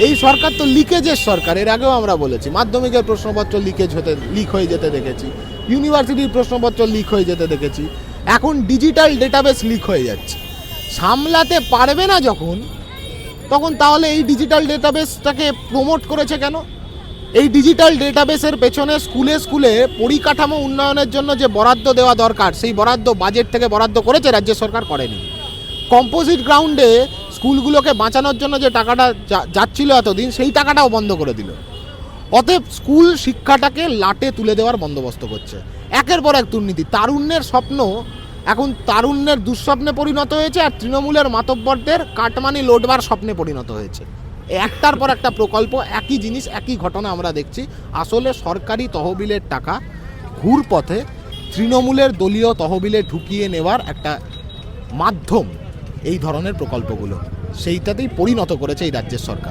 এই সরকার তো লিকেজের সরকার। এর আগেও আমরা বলেছি, মাধ্যমিকের প্রশ্নপত্র লিক হয়ে যেতে দেখেছি, ইউনিভার্সিটির প্রশ্নপত্র লিক হয়ে যেতে দেখেছি, এখন ডিজিটাল ডেটাবেস লিক হয়ে যাচ্ছে। সামলাতে পারবে না তখন তাহলে এই ডিজিটাল ডেটাবেসটাকে প্রমোট করেছে কেন? এই ডিজিটাল ডেটাবেসের পেছনে স্কুলে স্কুলে পরিকাঠামো উন্নয়নের জন্য যে বরাদ্দ দেওয়া দরকার, সেই বরাদ্দ বাজেট থেকে বরাদ্দ করেছে রাজ্য সরকার? করেনি। কম্পোজিট গ্রাউন্ডে স্কুলগুলোকে বাঁচানোর জন্য যে টাকাটা যাচ্ছিল এতদিন, সেই টাকাটাও বন্ধ করে দিল। অতএব স্কুল শিক্ষাটাকে লাটে তুলে দেওয়ার বন্দোবস্ত করছে। একের পর এক দুর্নীতি। তারুণ্যের স্বপ্ন এখন তারুণ্যের দুঃস্বপ্নে পরিণত হয়েছে, আর তৃণমূলের মাতব্বরদের কাটমানি লোডবার স্বপ্নে পরিণত হয়েছে। একটার পর একটা প্রকল্প, একই জিনিস, একই ঘটনা আমরা দেখছি। আসলে সরকারি তহবিলের টাকা ঘুরপথে তৃণমূলের দলীয় তহবিলে ঢুকিয়ে নেওয়ার একটা মাধ্যম এই ধরনের প্রকল্পগুলো, সেইটাতেই পরিণত করেছে এই রাজ্যের সরকার।